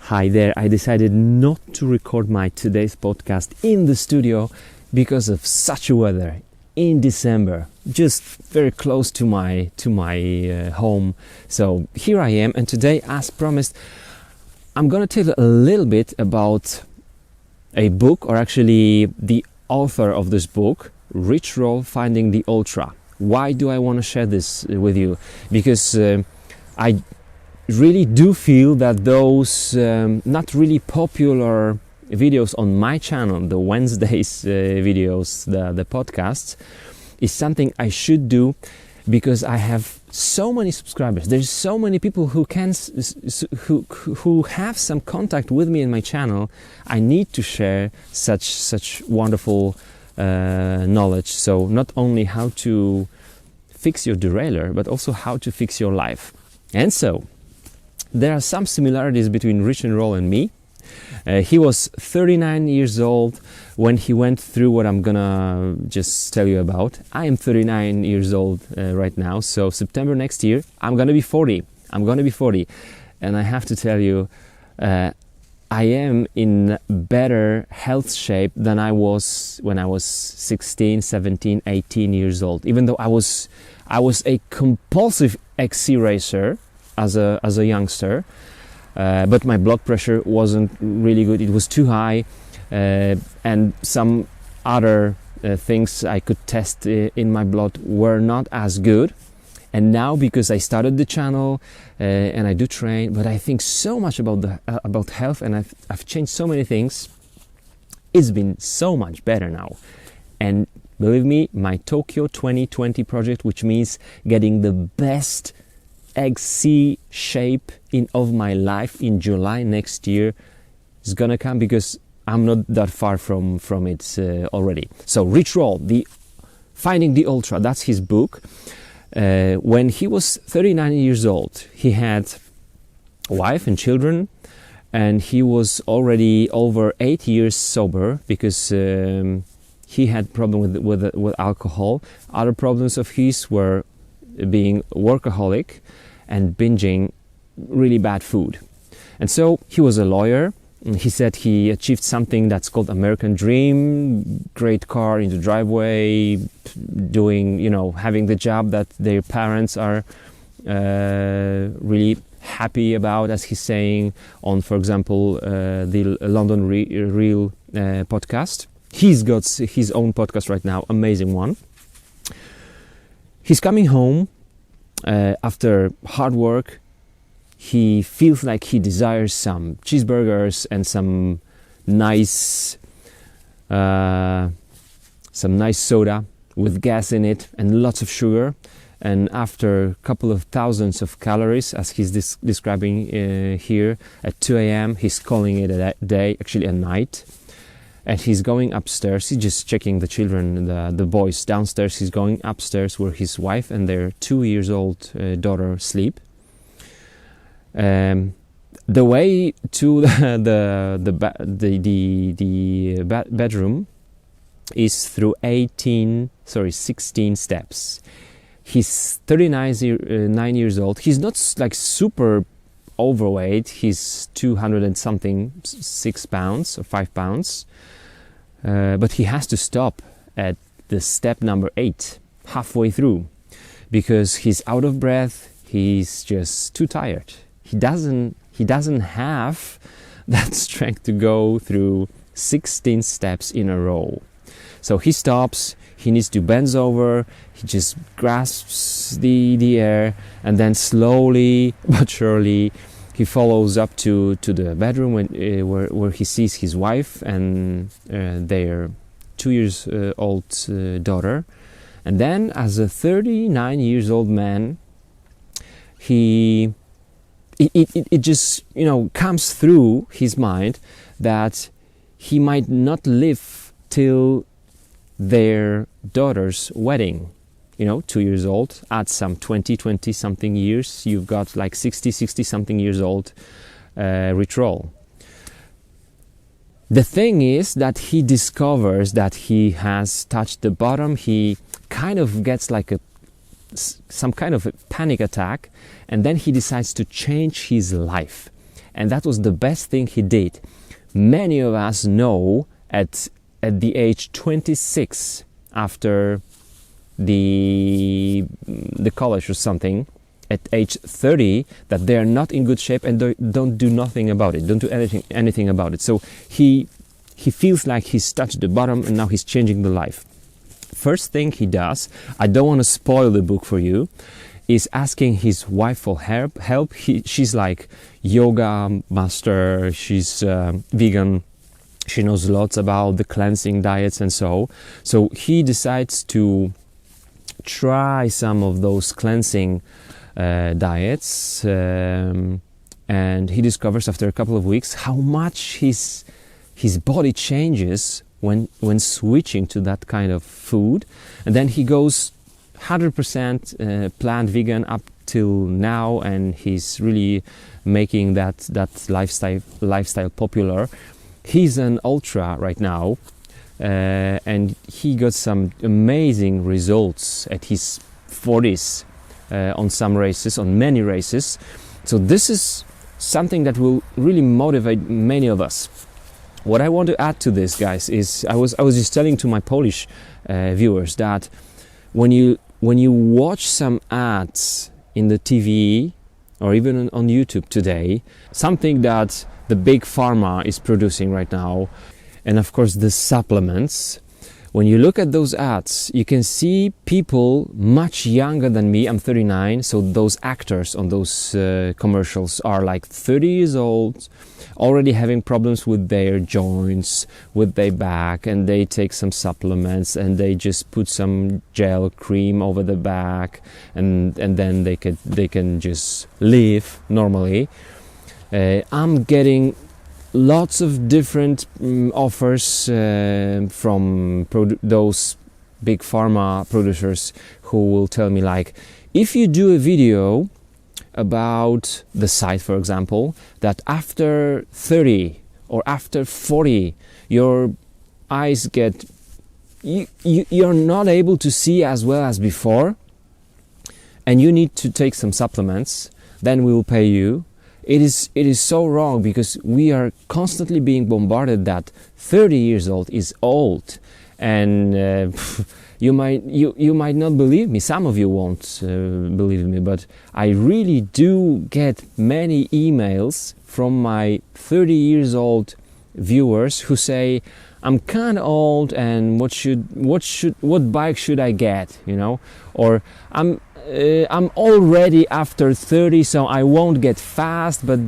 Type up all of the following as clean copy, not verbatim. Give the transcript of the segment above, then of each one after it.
Hi there, I decided not to record my today's podcast in the studio because of such a weather in December, just very close to my home. So here I am, and today, as promised, I'm gonna tell you a little bit about a book, or actually the author of this book, Rich Roll, Finding the Ultra. Why do I want to share this with you? Because I really do feel that those not really popular videos on my channel, the Wednesdays videos, the podcasts, is something I should do, because I have so many subscribers. There's so many people who who have some contact with me in my channel. I need to share such wonderful knowledge. So not only how to fix your derailleur, but also how to fix your life. And so there are some similarities between Rich and Roll and me. He was 39 years old when he went through what I'm gonna just tell you about. I am 39 years old right now, so September next year I'm gonna be 40. And I have to tell you, I am in better health shape than I was when I was 16, 17, 18 years old. Even though I was a compulsive XC racer as a youngster, but my blood pressure wasn't really good. It was too high, and some other things I could test in my blood were not as good. And now, because I started the channel and I do train, but I think so much about health, and I've changed so many things. It's been so much better now. And believe me, my Tokyo 2020 project, which means getting the best XC shape of my life in July next year, is gonna come, because I'm not that far from it already. So Rich Roll, the Finding the Ultra, that's his book. When he was 39 years old, he had a wife and children, and he was already over 8 years sober, because he had problem with alcohol. Other problems of his were being workaholic and binging really bad food. And so he was a lawyer. He said he achieved something that's called American Dream: great car in the driveway, doing, having the job that their parents are really happy about, as he's saying on, for example, the London Real podcast. He's got his own podcast right now, amazing one. He's coming home after hard work. He feels like he desires some cheeseburgers and some nice soda with gas in it and lots of sugar. And after a couple of thousands of calories, as he's describing here, at 2 a.m. he's calling it a day, actually a night. And he's going upstairs. He's just checking the children, the boys downstairs. He's going upstairs where his wife and their 2-year-old daughter sleep. The way to the bedroom is through 16 steps. He's 39 years old. He's not like super overweight. He's 200 and something, 6 pounds or 5 pounds. But he has to stop at the step number 8, halfway through, because he's out of breath. He's just too tired. He doesn't have that strength to go through 16 steps in a row. So he stops. He needs to bend over. He just grasps the air, and then slowly but surely he follows up to the bedroom where he sees his wife and their 2-year-old daughter. And then, as a 39 years old man, it just comes through his mind that he might not live till their daughter's wedding. 2 years old, add some 20 something years, you've got like 60 something years old Rich Roll. The thing is that he discovers that he has touched the bottom. He kind of gets like some kind of a panic attack, and then he decides to change his life. and that was the best thing he did. Many of us know at the age 26, after the college or something, at age 30, that they are not in good shape and don't do nothing about it, don't do anything about it. So he feels like he's touched the bottom and now he's changing the life. First thing he does, I don't want to spoil the book for you, is asking his wife for help. She's like yoga master, she's vegan, she knows lots about the cleansing diets and so he decides to try some of those cleansing diets, and he discovers after a couple of weeks how much his body changes when switching to that kind of food. And then he goes 100% plant vegan up till now, and he's really making that lifestyle popular. He's an ultra right now, and he got some amazing results at his 40s on many races. So this is something that will really motivate many of us. What I want to add to this, guys, is I was just telling to my Polish viewers that when you watch some ads in the TV or even on YouTube today, something that the big pharma is producing right now, and of course the supplements, when you look at those ads, you can see people much younger than me. I'm 39, so those actors on those commercials are like 30 years old, already having problems with their joints, with their back, and they take some supplements and they just put some gel cream over the back, and then they can just live normally. I'm getting lots of different offers from those big pharma producers who will tell me, like, if you do a video about the site, for example, that after 30 or after 40 your eyes you're not able to see as well as before and you need to take some supplements, then we will pay you. It is so wrong, because we are constantly being bombarded that 30 years old is old, and you might not believe me. Some of you won't believe me, but I really do get many emails from my 30 years old viewers who say, I'm kind of old, and what bike should I get, or I'm already after 30, so I won't get fast, but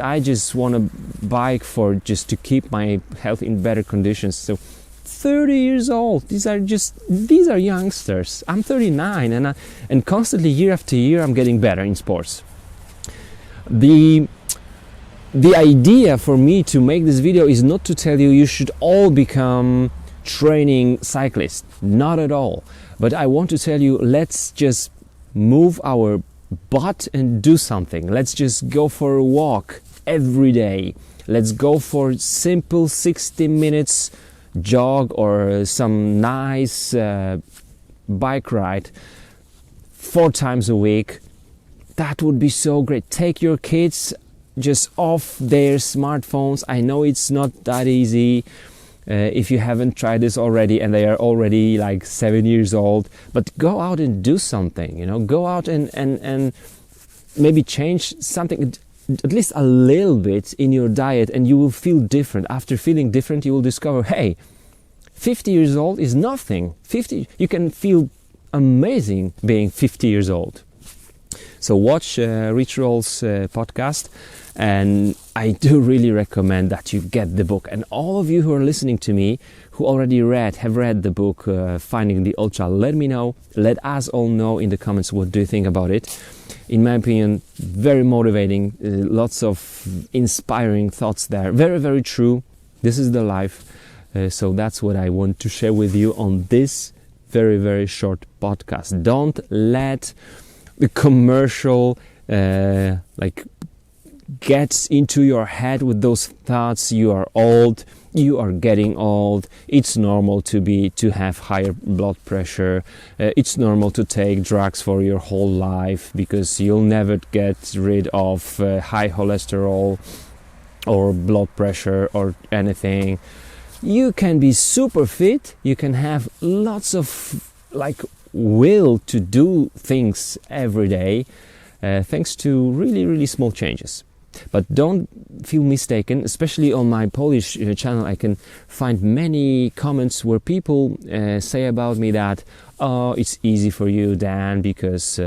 I just want a bike just to keep my health in better conditions. So 30 years old, these are youngsters. I'm 39, and constantly year after year I'm getting better in sports. The idea for me to make this video is not to tell you should all become training cyclists, not at all. But I want to tell you, let's just move our butt and do something. Let's just go for a walk every day. Let's go for simple 60 minutes jog or some nice bike ride 4 times a week. That would be so great. Take your kids just off their smartphones. I know it's not that easy if you haven't tried this already and they are already like 7 years old, but go out and do something, go out and maybe change something, at least a little bit in your diet, and you will feel different. After feeling different, you will discover, hey, 50 years old is nothing. You can feel amazing being 50 years old. So watch Rich Roll's podcast, and I do really recommend that you get the book. And all of you who are listening to me, who already have read the book, Finding the Ultra, let me know. Let us all know in the comments, what do you think about it? In my opinion, very motivating, lots of inspiring thoughts there. Very, very true. This is the life. So that's what I want to share with you on this very, very short podcast. Don't let the commercial gets into your head with those thoughts. You are old, you are getting old, it's normal to have higher blood pressure, it's normal to take drugs for your whole life because you'll never get rid of high cholesterol. or blood pressure or anything. You can be super fit, you can have lots of like will to do things every day, thanks to really small changes. But don't feel mistaken, especially on my Polish channel I can find many comments where people say about me that, oh, it's easy for you, Dan, because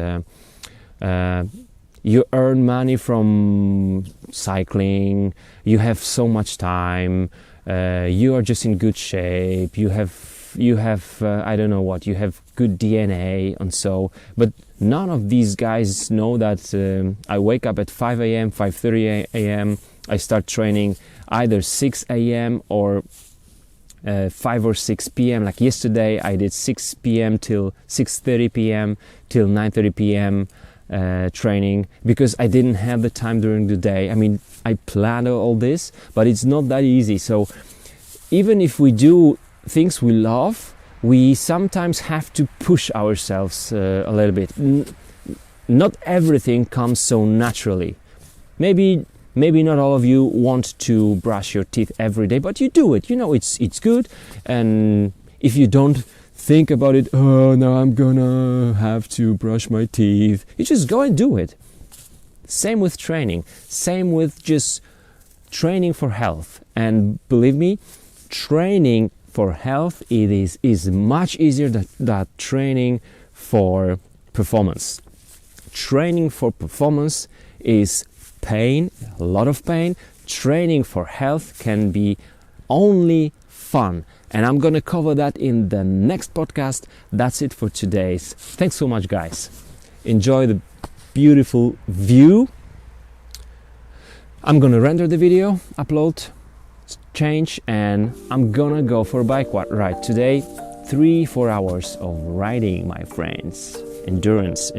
you earn money from cycling, you have so much time, you are just in good shape, you have I don't know what, you have good DNA and so, but none of these guys know that I wake up at 5 a.m., 5:30 a.m. I start training either 6 a.m. or 5 or 6 p.m. Like yesterday I did 6 p.m. till 6:30 p.m. till 9:30 p.m. Training, because I didn't have the time during the day. I mean, I planned all this, but it's not that easy. So even if we do things we love, we sometimes have to push ourselves a little bit. Not everything comes so naturally. Maybe not all of you want to brush your teeth every day, but you do it. You know, it's good. And if you don't think about it, oh, now I'm gonna have to brush my teeth, you just go and do it. Same with training, same with just training for health. And believe me, training for health is much easier than training for performance. Training for performance is pain, a lot of pain. Training for health can be only fun. And I'm gonna cover that in the next podcast. That's it for today's. Thanks so much, guys. Enjoy the beautiful view. I'm gonna render the video, upload, change, and I'm gonna go for a bike ride today. 3-4 hours of riding, my friends. Endurance.